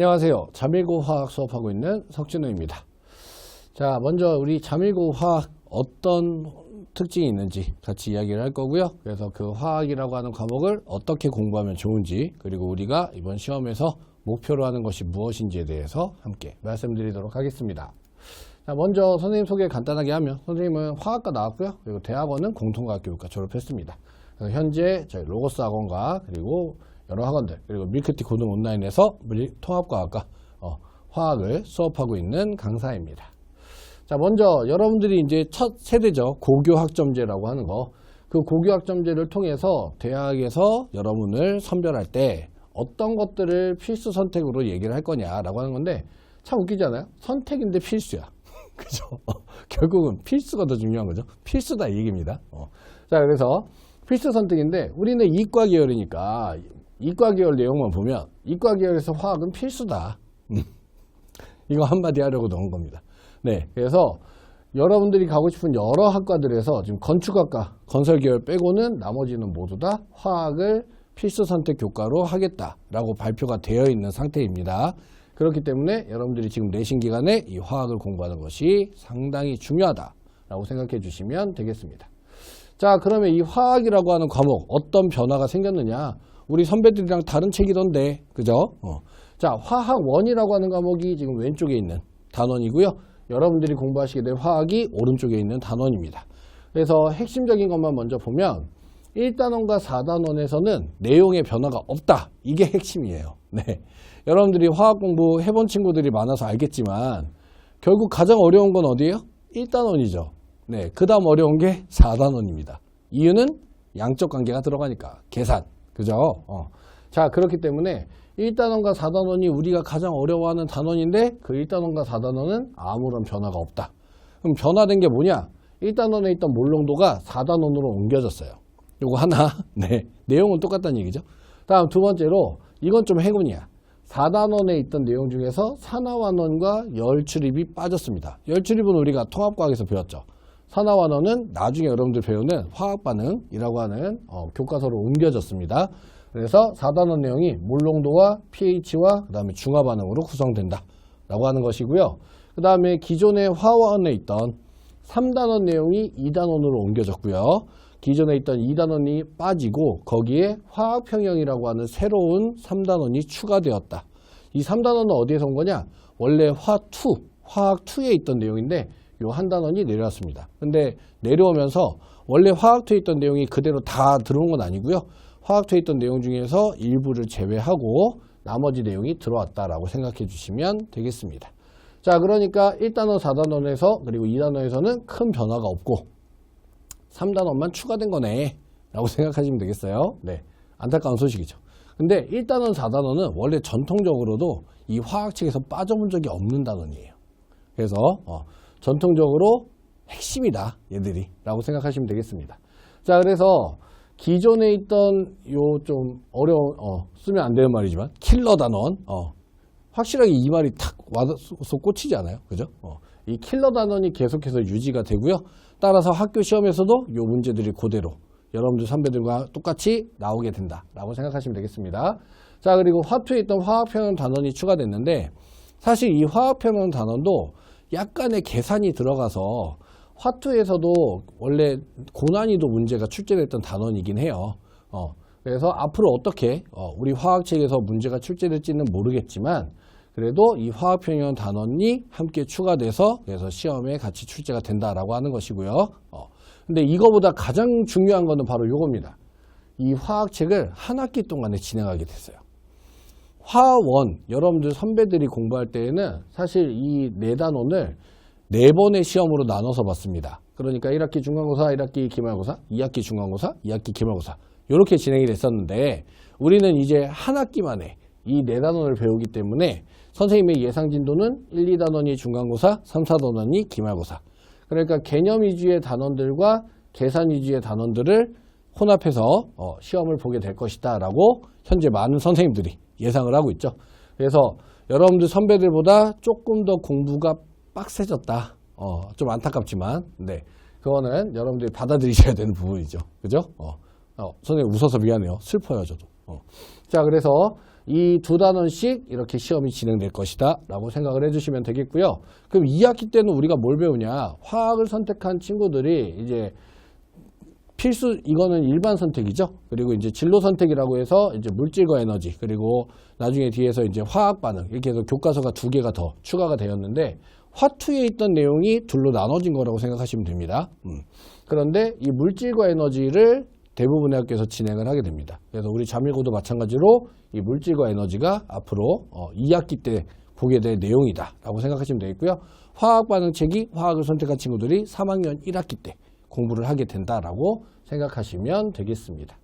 안녕하세요. 자1고 화학 수업하고 있는 석진호입니다. 자, 먼저 우리 자1고 화학 어떤 특징이 있는지 같이 이야기를 할 거고요. 그래서 그 화학이라고 하는 과목을 어떻게 공부하면 좋은지, 그리고 우리가 이번 시험에서 목표로 하는 것이 무엇인지에 대해서 함께 말씀드리도록 하겠습니다. 자, 먼저 선생님 소개 간단하게 하면, 선생님은 화학과 나왔고요. 그리고 대학원은 공통과학교육과 졸업했습니다. 그래서 현재 저희 로고스 학원과 그리고 여러 학원들, 그리고 밀크티 고등 온라인에서 통합과학과 화학을 수업하고 있는 강사입니다. 자, 먼저 여러분들이 이제 첫 세대죠. 고교학점제라고 하는 거. 그 고교학점제를 통해서 대학에서 여러분을 선별할 때 어떤 것들을 필수 선택으로 얘기를 할 거냐라고 하는 건데, 참 웃기지 않아요? 선택인데 필수야. 그죠? 결국은 필수가 더 중요한 거죠. 필수다 이 얘기입니다. 자, 그래서 필수 선택인데, 우리는 이과 계열이니까 이과 계열 내용만 보면 이과 계열에서 화학은 필수다. 이거 한마디 하려고 넣은 겁니다. 네, 그래서 여러분들이 가고 싶은 여러 학과들에서 지금 건축학과, 건설 계열 빼고는 나머지는 모두 다 화학을 필수 선택 교과로 하겠다라고 발표가 되어 있는 상태입니다. 그렇기 때문에 여러분들이 지금 내신 기간에 이 화학을 공부하는 것이 상당히 중요하다라고 생각해 주시면 되겠습니다. 자, 그러면 이 화학이라고 하는 과목 어떤 변화가 생겼느냐? 우리 선배들이랑 다른 책이던데, 그죠? 자, 화학원이라고 하는 과목이 지금 왼쪽에 있는 단원이고요. 여러분들이 공부하시게 될 화학이 오른쪽에 있는 단원입니다. 그래서 핵심적인 것만 먼저 보면 1단원과 4단원에서는 내용의 변화가 없다. 이게 핵심이에요. 네. 여러분들이 화학 공부 해본 친구들이 많아서 알겠지만 결국 가장 어려운 건 어디예요? 1단원이죠. 네. 그 다음 어려운 게 4단원입니다. 이유는 양적 관계가 들어가니까. 계산. 그죠? 자, 그렇기 때문에 1단원과 4단원이 우리가 가장 어려워하는 단원인데 그 1단원과 4단원은 아무런 변화가 없다. 그럼 변화된 게 뭐냐? 1단원에 있던 몰롱도가 4단원으로 옮겨졌어요. 요거 하나. 네. 내용은 똑같다는 얘기죠. 다음 두 번째로 이건 좀 행운이야. 4단원에 있던 내용 중에서 산화환원과 열출입이 빠졌습니다. 열출입은 우리가 통합과학에서 배웠죠. 산화환원은 나중에 여러분들 배우는 화학반응이라고 하는 교과서로 옮겨졌습니다. 그래서 4단원 내용이 몰롱도와 pH와 그 다음에 중화반응으로 구성된다 라고 하는 것이고요. 그 다음에 기존의 화원에 있던 3단원 내용이 2단원으로 옮겨졌고요. 기존에 있던 2단원이 빠지고 거기에 화학평형이라고 하는 새로운 3단원이 추가되었다. 이 3단원은 어디에서 온 거냐? 원래 화학2에 있던 내용인데 요 한 단원이 내려왔습니다. 근데 내려오면서 원래 화학2에 있던 내용이 그대로 다 들어온 건 아니고요. 화학2에 있던 내용 중에서 일부를 제외하고 나머지 내용이 들어왔다라고 생각해 주시면 되겠습니다. 자, 그러니까 1단원, 4단원에서 그리고 2단원에서는 큰 변화가 없고 3단원만 추가된 거네 라고 생각하시면 되겠어요. 네, 안타까운 소식이죠. 근데 1단원, 4단원은 원래 전통적으로도 이 화학책에서 빠져본 적이 없는 단원이에요. 그래서 전통적으로 핵심이다 얘들이 라고 생각하시면 되겠습니다. 자, 그래서 기존에 있던 요 좀 어려운 쓰면 안 되는 말이지만 킬러 단원 확실하게 이 말이 탁 와서 꽂히지 않아요? 그죠? 이 킬러 단원이 계속해서 유지가 되고요. 따라서 학교 시험에서도 요 문제들이 그대로 여러분들 선배들과 똑같이 나오게 된다라고 생각하시면 되겠습니다. 자, 그리고 화2에 있던 화학평형 단원이 추가됐는데 사실 이 화학평형 단원도 약간의 계산이 들어가서 화2에서도 원래 고난이도 문제가 출제됐던 단원이긴 해요. 그래서 앞으로 어떻게 우리 화학책에서 문제가 출제될지는 모르겠지만 그래도 이 화학평형 단원이 함께 추가돼서 그래서 시험에 같이 출제가 된다라고 하는 것이고요. 근데 이거보다 가장 중요한 거는 바로 이겁니다. 이 화학책을 한 학기 동안에 진행하게 됐어요. 화원, 여러분들 선배들이 공부할 때에는 사실 이 4단원을 4번의 시험으로 나눠서 봤습니다. 그러니까 1학기 중간고사, 1학기 기말고사, 2학기 중간고사, 2학기 기말고사 이렇게 진행이 됐었는데 우리는 이제 한 학기 만에 이 4단원을 배우기 때문에 선생님의 예상 진도는 1, 2단원이 중간고사, 3, 4단원이 기말고사. 그러니까 개념 위주의 단원들과 계산 위주의 단원들을 혼합해서 시험을 보게 될 것이다 라고 현재 많은 선생님들이 예상을 하고 있죠. 그래서 여러분들 선배들보다 조금 더 공부가 빡세졌다. 좀 안타깝지만, 네. 그거는 여러분들이 받아들이셔야 되는 부분이죠. 그죠? 선생님 웃어서 미안해요. 슬퍼요, 저도. 자, 그래서 이 두 단원씩 이렇게 시험이 진행될 것이다 라고 생각을 해주시면 되겠고요. 그럼 2학기 때는 우리가 뭘 배우냐? 화학을 선택한 친구들이 이제 필수, 이거는 일반 선택이죠. 그리고 이제 진로 선택이라고 해서 이제 물질과 에너지, 그리고 나중에 뒤에서 이제 화학 반응, 이렇게 해서 교과서가 2개가 더 추가가 되었는데, 화투에 있던 내용이 둘로 나눠진 거라고 생각하시면 됩니다. 그런데 이 물질과 에너지를 대부분의 학교에서 진행을 하게 됩니다. 그래서 우리 자밀고도 마찬가지로 이 물질과 에너지가 앞으로 2학기 때 보게 될 내용이다 라고 생각하시면 되겠고요. 화학 반응책이 화학을 선택한 친구들이 3학년 1학기 때 공부를 하게 된다라고 생각하시면 되겠습니다.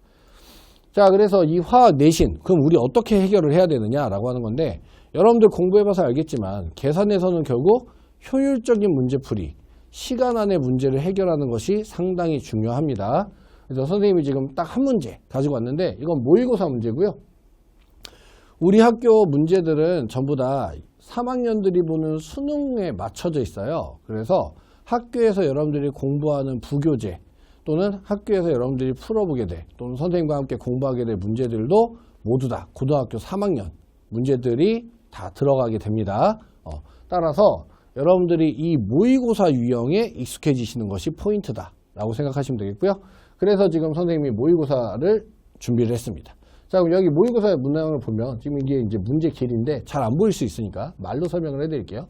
자, 그래서 이 화학 내신, 그럼 우리 어떻게 해결을 해야 되느냐라고 하는 건데, 여러분들 공부해봐서 알겠지만 계산에서는 결국 효율적인 문제풀이, 시간 안에 문제를 해결하는 것이 상당히 중요합니다. 그래서 선생님이 지금 딱 한 문제 가지고 왔는데, 이건 모의고사 문제고요. 우리 학교 문제들은 전부 다 3학년들이 보는 수능에 맞춰져 있어요. 그래서 학교에서 여러분들이 공부하는 부교재, 또는 학교에서 여러분들이 풀어보게 될, 또는 선생님과 함께 공부하게 될 문제들도 모두 다 고등학교 3학년 문제들이 다 들어가게 됩니다. 따라서 여러분들이 이 모의고사 유형에 익숙해지시는 것이 포인트다 라고 생각하시면 되겠고요. 그래서 지금 선생님이 모의고사를 준비를 했습니다. 자, 그럼 여기 모의고사의 문항을 보면 지금 이게 이제 문제 길인데 잘 안 보일 수 있으니까 말로 설명을 해드릴게요.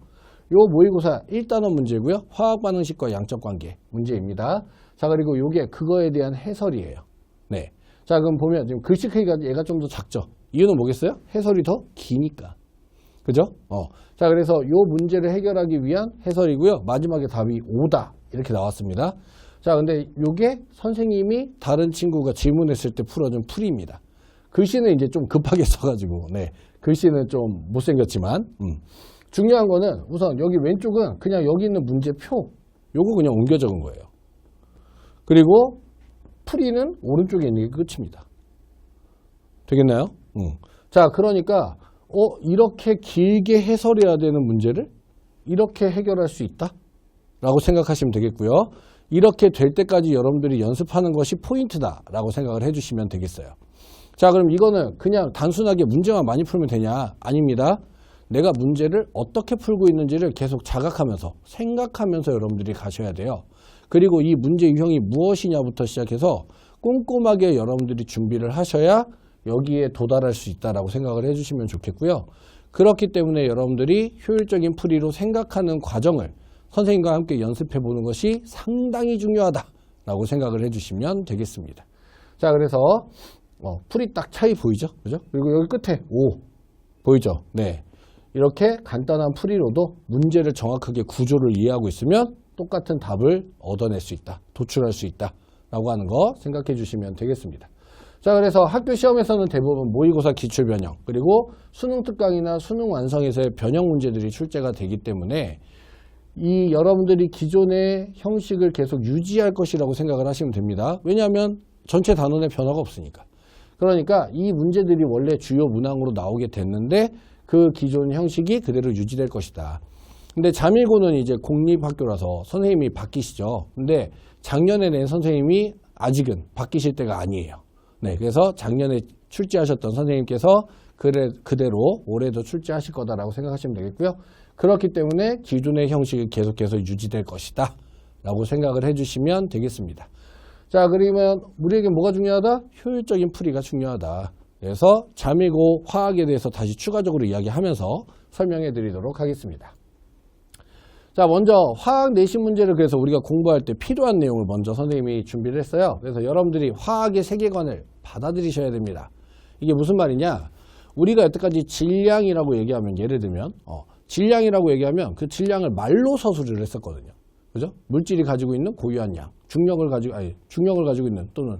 요 모의고사 1단원 문제고요. 화학 반응식과 양적 관계 문제입니다. 자, 그리고 요게 그거에 대한 해설이에요. 네. 자, 그럼 보면 지금 글씨 크기가 얘가 좀 더 작죠. 이유는 뭐겠어요? 해설이 더 기니까. 그죠? 자, 그래서 요 문제를 해결하기 위한 해설이고요. 마지막에 답이 5다. 이렇게 나왔습니다. 자, 근데 요게 선생님이 다른 친구가 질문했을 때 풀어준 풀이입니다. 글씨는 이제 좀 급하게 써가지고, 네. 글씨는 좀 못생겼지만, 중요한 거는 우선 여기 왼쪽은 그냥 여기 있는 문제표, 요거 그냥 옮겨 적은 거예요. 그리고 풀이는 오른쪽에 있는 게 끝입니다. 되겠나요? 자, 그러니까 이렇게 길게 해설해야 되는 문제를 이렇게 해결할 수 있다? 라고 생각하시면 되겠고요. 이렇게 될 때까지 여러분들이 연습하는 것이 포인트다 라고 생각을 해주시면 되겠어요. 자, 그럼 이거는 그냥 단순하게 문제만 많이 풀면 되냐? 아닙니다. 내가 문제를 어떻게 풀고 있는지를 계속 자각하면서 생각하면서 여러분들이 가셔야 돼요. 그리고 이 문제 유형이 무엇이냐부터 시작해서 꼼꼼하게 여러분들이 준비를 하셔야 여기에 도달할 수 있다라고 생각을 해주시면 좋겠고요. 그렇기 때문에 여러분들이 효율적인 풀이로 생각하는 과정을 선생님과 함께 연습해 보는 것이 상당히 중요하다라고 생각을 해주시면 되겠습니다. 자, 그래서 풀이 딱 차이 보이죠? 그죠? 그리고 여기 끝에 5 보이죠? 네. 이렇게 간단한 풀이로도 문제를 정확하게 구조를 이해하고 있으면 똑같은 답을 얻어낼 수 있다, 도출할 수 있다 라고 하는 거 생각해 주시면 되겠습니다. 자, 그래서 학교 시험에서는 대부분 모의고사 기출 변형, 그리고 수능 특강이나 수능 완성에서의 변형 문제들이 출제가 되기 때문에 이 여러분들이 기존의 형식을 계속 유지할 것이라고 생각을 하시면 됩니다. 왜냐하면 전체 단원의 변화가 없으니까. 그러니까 이 문제들이 원래 주요 문항으로 나오게 됐는데 그 기존 형식이 그대로 유지될 것이다. 근데 자밀고는 이제 공립학교라서 선생님이 바뀌시죠. 근데 작년에 낸 선생님이 아직은 바뀌실 때가 아니에요. 네, 그래서 작년에 출제하셨던 선생님께서 그대로 올해도 출제하실 거다라고 생각하시면 되겠고요. 그렇기 때문에 기존의 형식이 계속해서 유지될 것이다 라고 생각을 해주시면 되겠습니다. 자, 그러면 우리에게 뭐가 중요하다? 효율적인 풀이가 중요하다. 그래서 자밀고 화학에 대해서 다시 추가적으로 이야기하면서 설명해 드리도록 하겠습니다. 자, 먼저 화학 내신 문제를 그래서 우리가 공부할 때 필요한 내용을 먼저 선생님이 준비를 했어요. 그래서 여러분들이 화학의 세계관을 받아들이셔야 됩니다. 이게 무슨 말이냐? 우리가 여태까지 질량이라고 얘기하면, 예를 들면 질량이라고 얘기하면 그 질량을 말로 서술을 했었거든요. 그죠? 물질이 가지고 있는 고유한 양, 중력을 가지고 있는, 또는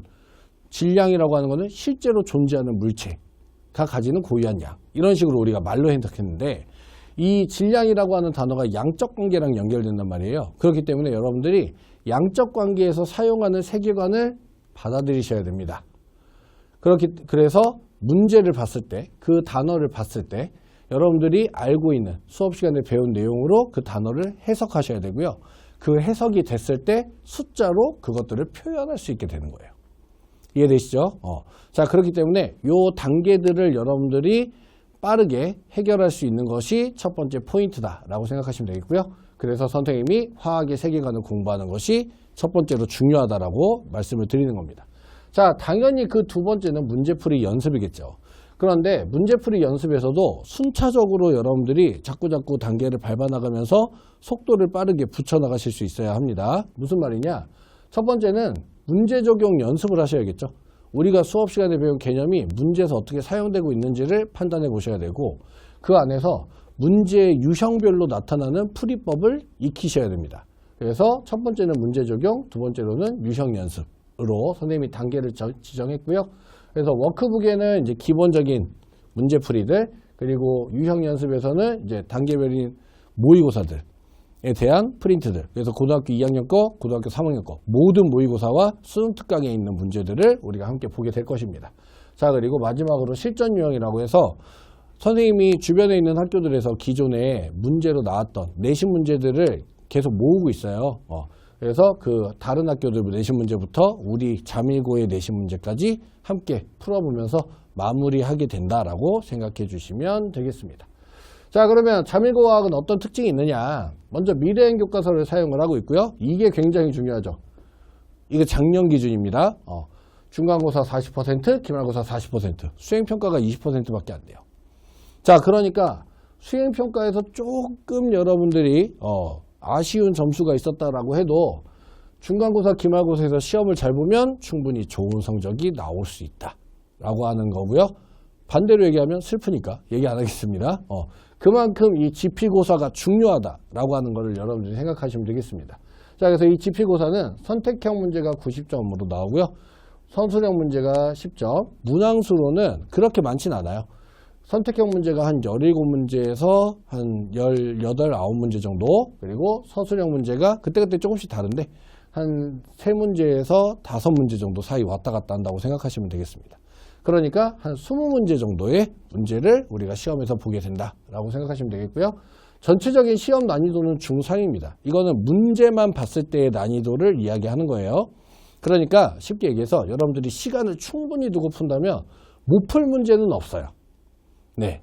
질량이라고 하는 것은 실제로 존재하는 물체가 가지는 고유한 양, 이런 식으로 우리가 말로 해석했는데, 이 질량이라고 하는 단어가 양적 관계랑 연결된단 말이에요. 그렇기 때문에 여러분들이 양적 관계에서 사용하는 세계관을 받아들이셔야 됩니다. 그래서 문제를 봤을 때, 그 단어를 봤을 때 여러분들이 알고 있는 수업 시간에 배운 내용으로 그 단어를 해석하셔야 되고요. 그 해석이 됐을 때 숫자로 그것들을 표현할 수 있게 되는 거예요. 이해되시죠? 자, 그렇기 때문에 이 단계들을 여러분들이 빠르게 해결할 수 있는 것이 첫 번째 포인트다라고 생각하시면 되겠고요. 그래서 선생님이 화학의 세계관을 공부하는 것이 첫 번째로 중요하다라고 말씀을 드리는 겁니다. 자, 당연히 그 두 번째는 문제풀이 연습이겠죠. 그런데 문제풀이 연습에서도 순차적으로 여러분들이 자꾸자꾸 단계를 밟아나가면서 속도를 빠르게 붙여나가실 수 있어야 합니다. 무슨 말이냐? 첫 번째는 문제 적용 연습을 하셔야겠죠. 우리가 수업 시간에 배운 개념이 문제에서 어떻게 사용되고 있는지를 판단해 보셔야 되고, 그 안에서 문제의 유형별로 나타나는 풀이법을 익히셔야 됩니다. 그래서 첫 번째는 문제 적용, 두 번째로는 유형 연습으로 선생님이 단계를 지정했고요. 그래서 워크북에는 이제 기본적인 문제풀이들, 그리고 유형 연습에서는 이제 단계별인 모의고사들에 대한 프린트들, 그래서 고등학교 2학년 거, 고등학교 3학년 거 모든 모의고사와 수능 특강에 있는 문제들을 우리가 함께 보게 될 것입니다. 자, 그리고 마지막으로 실전 유형이라고 해서 선생님이 주변에 있는 학교들에서 기존에 문제로 나왔던 내신 문제들을 계속 모으고 있어요. 그래서 그 다른 학교들 내신 문제부터 우리 자밀고의 내신 문제까지 함께 풀어보면서 마무리하게 된다라고 생각해 주시면 되겠습니다. 자, 그러면 자밀고화학은 어떤 특징이 있느냐? 먼저 미래행 교과서를 사용을 하고 있고요. 이게 굉장히 중요하죠. 이게 작년 기준입니다. 중간고사 40%, 기말고사 40%, 수행평가가 20%밖에 안 돼요. 자, 그러니까 수행평가에서 조금 여러분들이 아쉬운 점수가 있었다라고 해도 중간고사, 기말고사에서 시험을 잘 보면 충분히 좋은 성적이 나올 수 있다라고 하는 거고요. 반대로 얘기하면 슬프니까 얘기 안 하겠습니다. 그만큼 이 지필고사가 중요하다라고 하는 것을 여러분들이 생각하시면 되겠습니다. 자, 그래서 이 지필고사는 선택형 문제가 90점으로 나오고요. 선술형 문제가 10점, 문항수로는 그렇게 많지는 않아요. 선택형 문제가 한 17문제에서 한 18, 9문제 정도, 그리고 서술형 문제가 그때그때 조금씩 다른데 한 3문제에서 5문제 정도 사이 왔다 갔다 한다고 생각하시면 되겠습니다. 그러니까 한 20문제 정도의 문제를 우리가 시험에서 보게 된다라고 생각하시면 되겠고요. 전체적인 시험 난이도는 중3입니다. 이거는 문제만 봤을 때의 난이도를 이야기하는 거예요. 그러니까 쉽게 얘기해서 여러분들이 시간을 충분히 두고 푼다면 못 풀 문제는 없어요. 네.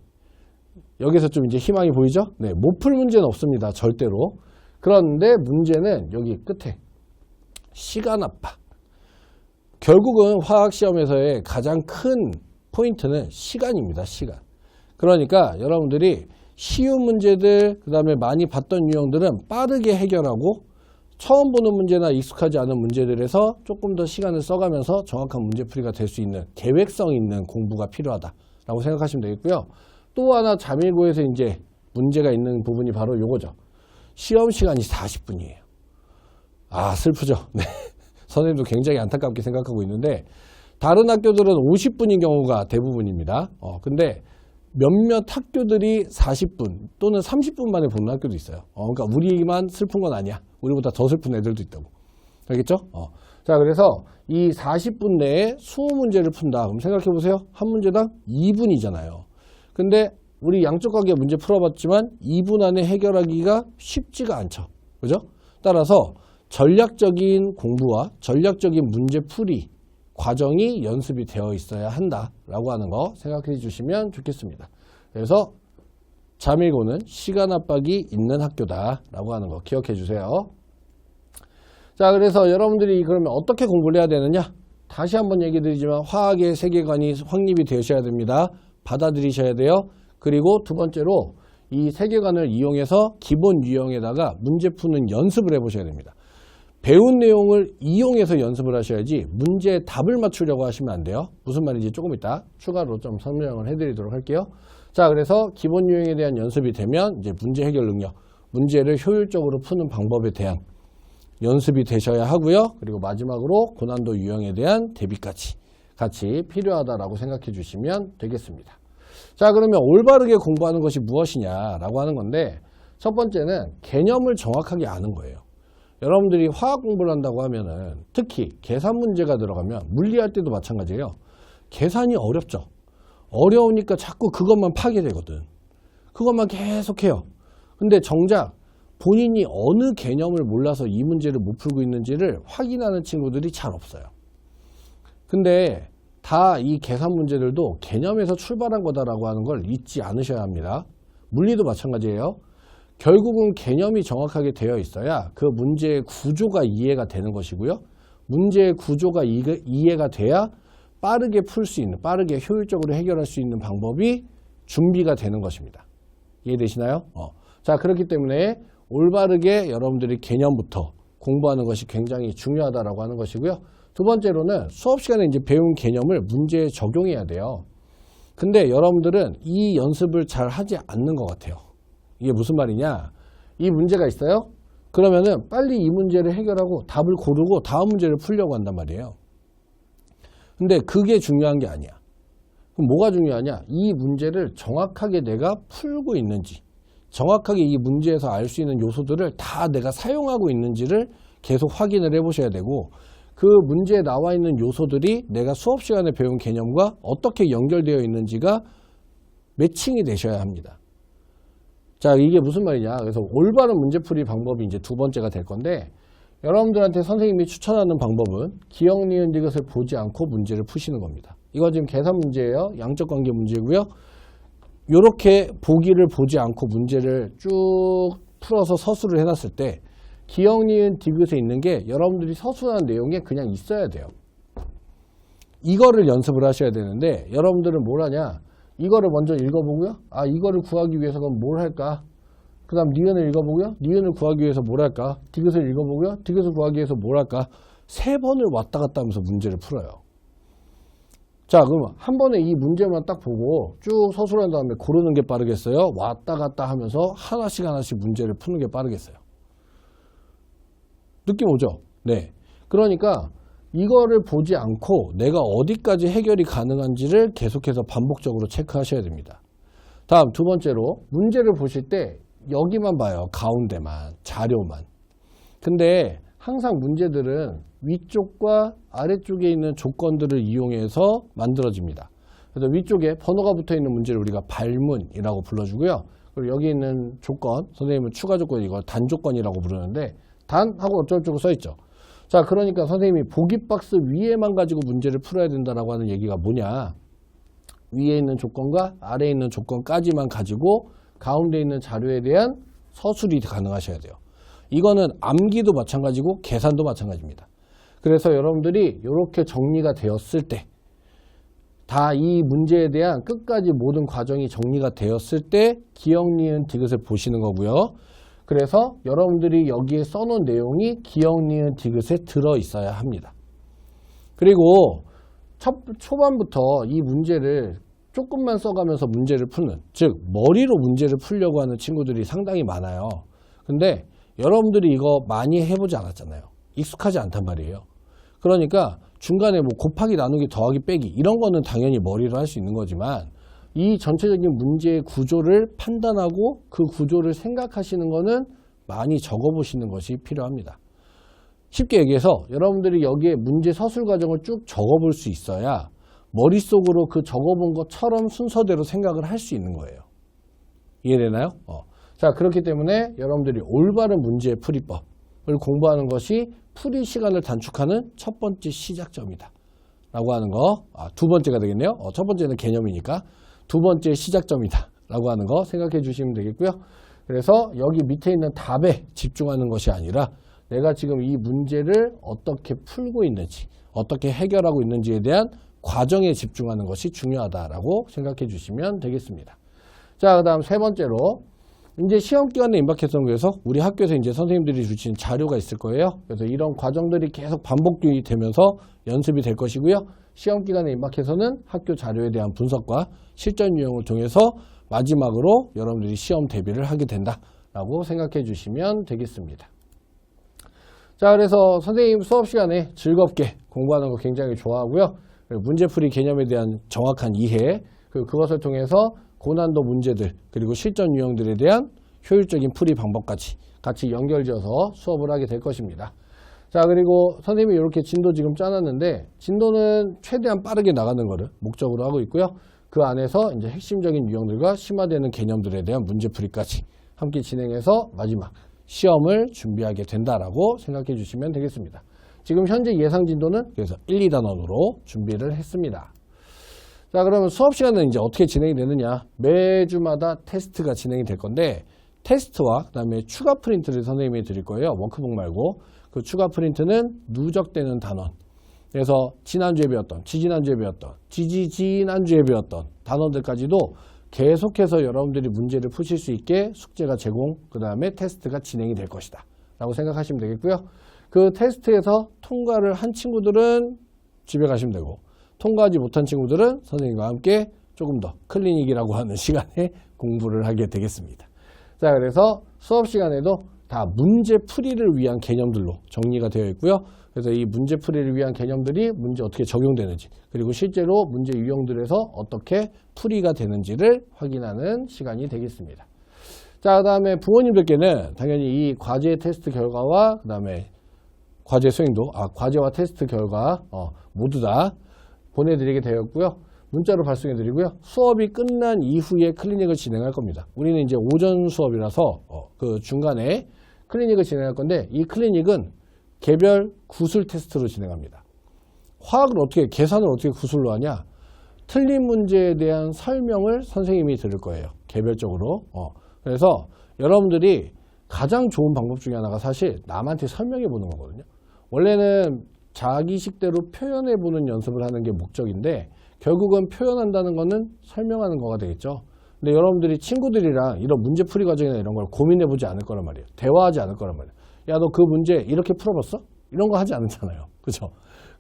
여기서 좀 이제 희망이 보이죠? 네. 못 풀 문제는 없습니다. 절대로. 그런데 문제는 여기 끝에 시간 압박. 결국은 화학시험에서의 가장 큰 포인트는 시간입니다. 시간. 그러니까 여러분들이 쉬운 문제들, 그 다음에 많이 봤던 유형들은 빠르게 해결하고 처음 보는 문제나 익숙하지 않은 문제들에서 조금 더 시간을 써가면서 정확한 문제풀이가 될 수 있는 계획성 있는 공부가 필요하다라고 생각하시면 되겠고요. 또 하나 자밀고에서 이제 문제가 있는 부분이 바로 요거죠. 시험 시간이 40분이에요. 아, 슬프죠? 네. 선생님도 굉장히 안타깝게 생각하고 있는데 다른 학교들은 50분인 경우가 대부분입니다. 근데 몇몇 학교들이 40분 또는 30분 만에 보는 학교도 있어요. 그러니까 우리만 슬픈 건 아니야. 우리보다 더 슬픈 애들도 있다고. 알겠죠? 자, 그래서 이 40분 내에 20문제를 푼다. 그럼 생각해 보세요. 한 문제당 2분이잖아요. 근데 우리 양쪽 관계 문제 풀어봤지만 2분 안에 해결하기가 쉽지가 않죠. 그죠? 따라서 전략적인 공부와 전략적인 문제풀이 과정이 연습이 되어 있어야 한다라고 하는 거 생각해 주시면 좋겠습니다. 그래서 자밀고는 시간 압박이 있는 학교다라고 하는 거 기억해 주세요. 자, 그래서 여러분들이 그러면 어떻게 공부를 해야 되느냐? 다시 한번 얘기 드리지만 화학의 세계관이 확립이 되셔야 됩니다. 받아들이셔야 돼요. 그리고 두 번째로 이 세계관을 이용해서 기본 유형에다가 문제 푸는 연습을 해보셔야 됩니다. 배운 내용을 이용해서 연습을 하셔야지 문제에 답을 맞추려고 하시면 안 돼요. 무슨 말인지 조금 이따 추가로 좀 설명을 해드리도록 할게요. 자, 그래서 기본 유형에 대한 연습이 되면 이제 문제 해결 능력, 문제를 효율적으로 푸는 방법에 대한 연습이 되셔야 하고요. 그리고 마지막으로 고난도 유형에 대한 대비까지 같이 필요하다라고 생각해 주시면 되겠습니다. 자, 그러면 올바르게 공부하는 것이 무엇이냐라고 하는 건데 첫 번째는 개념을 정확하게 아는 거예요. 여러분들이 화학 공부를 한다고 하면은 특히 계산 문제가 들어가면 물리할 때도 마찬가지예요. 계산이 어렵죠. 어려우니까 자꾸 그것만 파게 되거든. 그것만 계속해요. 근데 정작 본인이 어느 개념을 몰라서 이 문제를 못 풀고 있는지를 확인하는 친구들이 잘 없어요. 근데 다 이 계산 문제들도 개념에서 출발한 거다라고 하는 걸 잊지 않으셔야 합니다. 물리도 마찬가지예요. 결국은 개념이 정확하게 되어 있어야 그 문제의 구조가 이해가 되는 것이고요. 문제의 구조가 이해가 돼야 빠르게 풀 수 있는, 빠르게 효율적으로 해결할 수 있는 방법이 준비가 되는 것입니다. 이해되시나요? 자, 그렇기 때문에 올바르게 여러분들이 개념부터 공부하는 것이 굉장히 중요하다라고 하는 것이고요. 두 번째로는 수업 시간에 이제 배운 개념을 문제에 적용해야 돼요. 근데 여러분들은 이 연습을 잘 하지 않는 것 같아요. 이게 무슨 말이냐? 이 문제가 있어요? 그러면은 빨리 이 문제를 해결하고 답을 고르고 다음 문제를 풀려고 한단 말이에요. 근데 그게 중요한 게 아니야. 그럼 뭐가 중요하냐? 이 문제를 정확하게 내가 풀고 있는지, 정확하게 이 문제에서 알 수 있는 요소들을 다 내가 사용하고 있는지를 계속 확인을 해보셔야 되고, 그 문제에 나와 있는 요소들이 내가 수업 시간에 배운 개념과 어떻게 연결되어 있는지가 매칭이 되셔야 합니다. 자, 이게 무슨 말이냐? 그래서 올바른 문제풀이 방법이 이제 두 번째가 될 건데, 여러분들한테 선생님이 추천하는 방법은 기억, 니은, 디귿을 보지 않고 문제를 푸시는 겁니다. 이거 지금 계산 문제예요. 양적 관계 문제고요. 이렇게 보기를 보지 않고 문제를 쭉 풀어서 서술을 해놨을 때 기억, 니은, 디귿에 있는 게 여러분들이 서술한 내용에 그냥 있어야 돼요. 이거를 연습을 하셔야 되는데 여러분들은 뭘 하냐? 이거를 먼저 읽어보고요. 아, 이거를 구하기 위해서 그럼 뭘 할까? 그 다음 니은을 읽어보고요. 니은을 구하기 위해서 뭘 할까? 디귿을 읽어보고요. 디귿을 구하기 위해서 뭘 할까? 3번을 왔다 갔다 하면서 문제를 풀어요. 자, 그러면 한 번에 이 문제만 딱 보고 쭉 서술한 다음에 고르는 게 빠르겠어요? 왔다 갔다 하면서 하나씩 하나씩 문제를 푸는 게 빠르겠어요? 느낌 오죠? 네. 그러니까 이거를 보지 않고 내가 어디까지 해결이 가능한지를 계속해서 반복적으로 체크하셔야 됩니다. 다음 두 번째로 문제를 보실 때 여기만 봐요. 가운데만, 자료만. 근데 항상 문제들은 위쪽과 아래쪽에 있는 조건들을 이용해서 만들어집니다. 그래서 위쪽에 번호가 붙어 있는 문제를 우리가 발문이라고 불러주고요. 그리고 여기 있는 조건, 선생님은 추가 조건 이걸 단조건이라고 부르는데 단하고 어쩌고저쩌고 써있죠. 자, 그러니까 선생님이 보기 박스 위에만 가지고 문제를 풀어야 된다라고 하는 얘기가 뭐냐? 위에 있는 조건과 아래에 있는 조건까지만 가지고 가운데 있는 자료에 대한 서술이 가능하셔야 돼요. 이거는 암기도 마찬가지고 계산도 마찬가지입니다. 그래서 여러분들이 이렇게 정리가 되었을 때, 다 이 문제에 대한 끝까지 모든 과정이 정리가 되었을 때 기억, 니은, 디귿을 보시는 거고요. 그래서 여러분들이 여기에 써놓은 내용이 기억, 니은, 디귿에 들어있어야 합니다. 그리고 초반부터 이 문제를 조금만 써가면서 문제를 푸는, 즉 머리로 문제를 풀려고 하는 친구들이 상당히 많아요. 근데 여러분들이 이거 많이 해보지 않았잖아요. 익숙하지 않단 말이에요. 그러니까 중간에 뭐 곱하기, 나누기, 더하기, 빼기 이런 거는 당연히 머리로 할 수 있는 거지만 이 전체적인 문제의 구조를 판단하고 그 구조를 생각하시는 거는 많이 적어보시는 것이 필요합니다. 쉽게 얘기해서 여러분들이 여기에 문제 서술 과정을 쭉 적어볼 수 있어야 머릿속으로 그 적어본 것처럼 순서대로 생각을 할 수 있는 거예요. 이해되나요? 자, 그렇기 때문에 여러분들이 올바른 문제의 풀이법을 공부하는 것이 풀이 시간을 단축하는 첫 번째 시작점이다 라고 하는 거. 두 번째가 되겠네요. 첫 번째는 개념이니까 두 번째 시작점이다 라고 하는 거 생각해 주시면 되겠고요. 그래서 여기 밑에 있는 답에 집중하는 것이 아니라 내가 지금 이 문제를 어떻게 풀고 있는지, 어떻게 해결하고 있는지에 대한 과정에 집중하는 것이 중요하다라고 생각해 주시면 되겠습니다. 자, 그 다음 세 번째로 이제 시험 기간에 임박해서 그래서 우리 학교에서 이제 선생님들이 주신 자료가 있을 거예요. 그래서 이런 과정들이 계속 반복이 되면서 연습이 될 것이고요. 시험 기간에 임박해서는 학교 자료에 대한 분석과 실전 유형을 통해서 마지막으로 여러분들이 시험 대비를 하게 된다라고 생각해 주시면 되겠습니다. 자, 그래서 선생님 수업 시간에 즐겁게 공부하는 거 굉장히 좋아하고요. 문제풀이 개념에 대한 정확한 이해, 그것을 통해서 고난도 문제들 그리고 실전 유형들에 대한 효율적인 풀이 방법까지 같이 연결지어서 수업을 하게 될 것입니다. 자, 그리고 선생님이 이렇게 진도 지금 짜놨는데 진도는 최대한 빠르게 나가는 것을 목적으로 하고 있고요. 그 안에서 이제 핵심적인 유형들과 심화되는 개념들에 대한 문제풀이까지 함께 진행해서 마지막 시험을 준비하게 된다라고 생각해 주시면 되겠습니다. 지금 현재 예상 진도는 그래서 1, 2단원으로 준비를 했습니다. 자, 그러면 수업 시간은 이제 어떻게 진행이 되느냐. 매주마다 테스트가 진행이 될 건데, 테스트와 그 다음에 추가 프린트를 선생님이 드릴 거예요. 워크북 말고. 그 추가 프린트는 누적되는 단원. 그래서 지난주에 배웠던, 지지난주에 배웠던, 지지지난주에 배웠던 단원들까지도 계속해서 여러분들이 문제를 푸실 수 있게 숙제가 제공, 그 다음에 테스트가 진행이 될 것이다 라고 생각하시면 되겠고요. 그 테스트에서 통과를 한 친구들은 집에 가시면 되고, 통과하지 못한 친구들은 선생님과 함께 조금 더 클리닉이라고 하는 시간에 공부를 하게 되겠습니다. 자, 그래서 수업 시간에도 다 문제풀이를 위한 개념들로 정리가 되어 있고요. 그래서 이 문제풀이를 위한 개념들이 문제 어떻게 적용되는지, 그리고 실제로 문제 유형들에서 어떻게 풀이가 되는지를 확인하는 시간이 되겠습니다. 자, 그 다음에 부모님들께는 당연히 이 과제 테스트 결과와 그 다음에 과제 수행도, 과제와 테스트 결과 모두 다 보내드리게 되었고요. 문자로 발송해 드리고요. 수업이 끝난 이후에 클리닉을 진행할 겁니다. 우리는 이제 오전 수업이라서 그 중간에 클리닉을 진행할 건데, 이 클리닉은 개별 구술 테스트로 진행합니다. 화학을 어떻게, 계산을 어떻게 구술로 하냐? 틀린 문제에 대한 설명을 선생님이 들을 거예요. 개별적으로. 그래서 여러분들이 가장 좋은 방법 중에 하나가 사실 남한테 설명해 보는 거거든요. 원래는 자기식대로 표현해 보는 연습을 하는 게 목적인데, 결국은 표현한다는 거는 설명하는 거가 되겠죠. 근데 여러분들이 친구들이랑 이런 문제풀이 과정이나 이런 걸 고민해 보지 않을 거란 말이에요. 대화하지 않을 거란 말이에요. 야, 너 그 문제 이렇게 풀어봤어? 이런 거 하지 않잖아요. 그죠?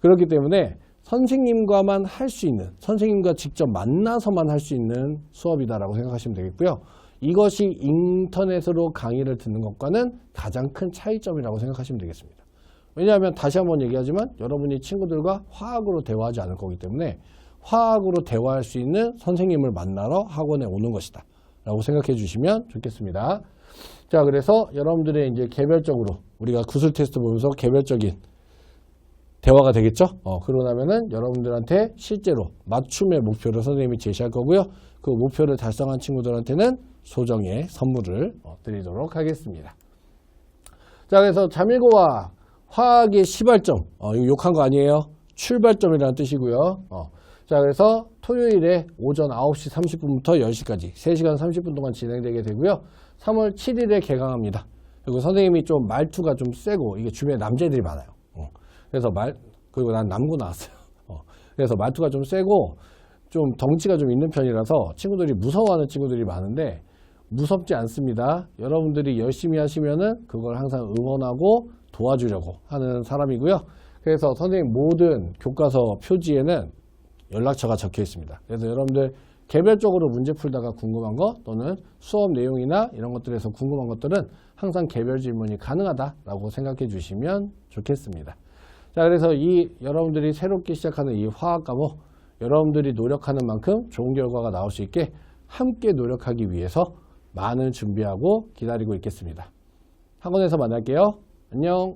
그렇기 때문에 선생님과만 할 수 있는, 선생님과 직접 만나서만 할 수 있는 수업이다라고 생각하시면 되겠고요. 이것이 인터넷으로 강의를 듣는 것과는 가장 큰 차이점이라고 생각하시면 되겠습니다. 왜냐하면 다시 한번 얘기하지만 여러분이 친구들과 화학으로 대화하지 않을 거기 때문에 화학으로 대화할 수 있는 선생님을 만나러 학원에 오는 것이다 라고 생각해 주시면 좋겠습니다. 자, 그래서 여러분들의 이제 개별적으로 우리가 구술 테스트 보면서 개별적인 대화가 되겠죠. 그러고 나면은 여러분들한테 실제로 맞춤의 목표를 선생님이 제시할 거고요. 그 목표를 달성한 친구들한테는 소정의 선물을 드리도록 하겠습니다. 자, 그래서 잠일고와 화학의 시발점, 이거 욕한 거 아니에요. 출발점이라는 뜻이고요. 자, 그래서 토요일에 오전 9시 30분부터 10시까지 3시간 30분 동안 진행되게 되고요. 3월 7일에 개강합니다. 그리고 선생님이 좀 말투가 좀 세고, 이게 주변에 남자애들이 많아요. 그래서 그리고 난 남고 나왔어요. 그래서 말투가 좀 세고, 좀 덩치가 좀 있는 편이라서 친구들이 무서워하는 친구들이 많은데, 무섭지 않습니다. 여러분들이 열심히 하시면은 그걸 항상 응원하고 도와주려고 하는 사람이고요. 그래서 선생님 모든 교과서 표지에는 연락처가 적혀 있습니다. 그래서 여러분들 개별적으로 문제 풀다가 궁금한 거 또는 수업 내용이나 이런 것들에서 궁금한 것들은 항상 개별 질문이 가능하다라고 생각해 주시면 좋겠습니다. 자, 그래서 여러분들이 새롭게 시작하는 이 화학 과목, 여러분들이 노력하는 만큼 좋은 결과가 나올 수 있게 함께 노력하기 위해서 많은 준비하고 기다리고 있겠습니다. 학원에서 만날게요. 안녕.